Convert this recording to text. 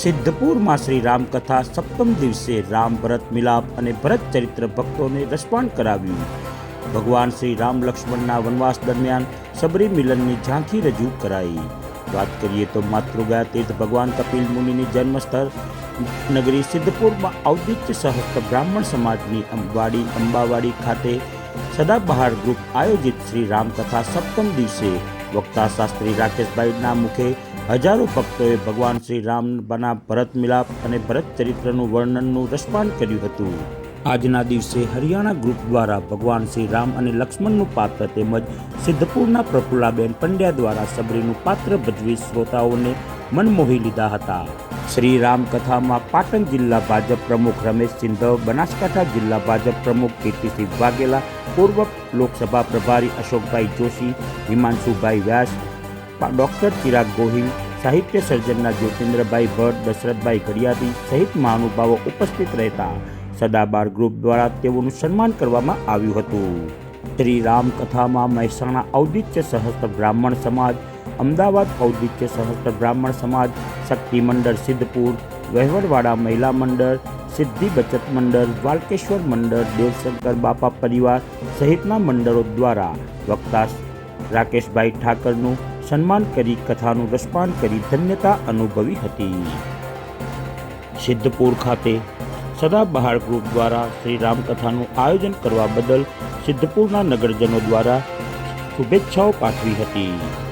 સિદ્ધપુરમાં શ્રી રામકથા સપ્તમ દિવસે રામ ભરત મિલાપ અને ભરત ચરિત્ર ભક્તોને રસપાન કરાવ્યું. ભગવાન શ્રી રામ લક્ષ્મણના વનવાસ દરમિયાન સબરી મિલનની ઝાંખી રજૂ કરાઈ. વાત કરીએ તો માતૃગયા તીર્થ ભગવાન કપિલ મુનિની જન્મસ્થળ નગરી સિદ્ધપુરમાં ઔદિત્ય સહસ્ત્ર બ્રાહ્મણ સમાજની અંબાવાડી ખાતે સદાબહાર ગ્રુપ આયોજિત શ્રી રામકથા સપ્તમ દિવસે વક્તા શાસ્ત્રી રાકેશભાઈના મુખે હજારો ભક્તોએ ભગવાન શ્રી રામના ભરત મિલાપ અને ભરત ચરિત્રનું વર્ણનનું રસપાન કર્યું હતું. આજના દિવસે હરિયાણા ગ્રુપ દ્વારા ભગવાન શ્રી રામ અને લક્ષ્મણનું પાત્ર તેમજ સિદ્ધપુરના પ્રફુલ્લાબેન પંડ્યા દ્વારા સબરીનું પાત્ર ભજવી શ્રોતાઓને મન મોહી લીધા હતા. શ્રી રામકથામાં પાટણ જિલ્લા ભાજપ પ્રમુખ રમેશ સિંધવ, બનાસકાંઠા જિલ્લા ભાજપ પ્રમુખ કીર્તિસિંહ વાઘેલા, પૂર્વ લોકસભા પ્રભારી અશોકભાઈ જોશી, હિમાંશુભાઈ વ્યાસ, ડોક્ટર ચિરાગ ગોહિલ, સાહિત્ય સર્જનના જ્યોતિન્દ્રભાઈ ભટ્ટ, દશરથભાઈ ઘડિયાદી સહિત મહાનુભાવો ઉપસ્થિત રહેતા સદાબહાર ગ્રુપ દ્વારા તેઓનું સન્માન કરવામાં આવ્યું હતું. શ્રી રામકથામાં મહેસાણા ઔદિત્ય સહસ્ત્ર બ્રાહ્મણ સમાજ, અમદાવાદ ઔદિત્ય સહસ્ત્ર બ્રાહ્મણ સમાજ, શક્તિ મંડળ સિદ્ધપુર, વહેવડવાડા મહિલા મંડળ, સિદ્ધિ બચત મંડળ, વાલકેશ્વર મંડળ, દેવશંકર બાપા પરિવાર સહિતના મંડળો દ્વારા વક્તા રાકેશભાઈ ઠાકરનું સન્માન કરી કથાનું રસપાન કરી ધન્યતા અનુભવી હતી. સિદ્ધપુર ખાતે સદાબહાર ગ્રુપ દ્વારા શ્રી રામકથાનું આયોજન કરવા બદલ સિદ્ધપુરના નગરજનો દ્વારા શુભેચ્છાઓ પાઠવી હતી.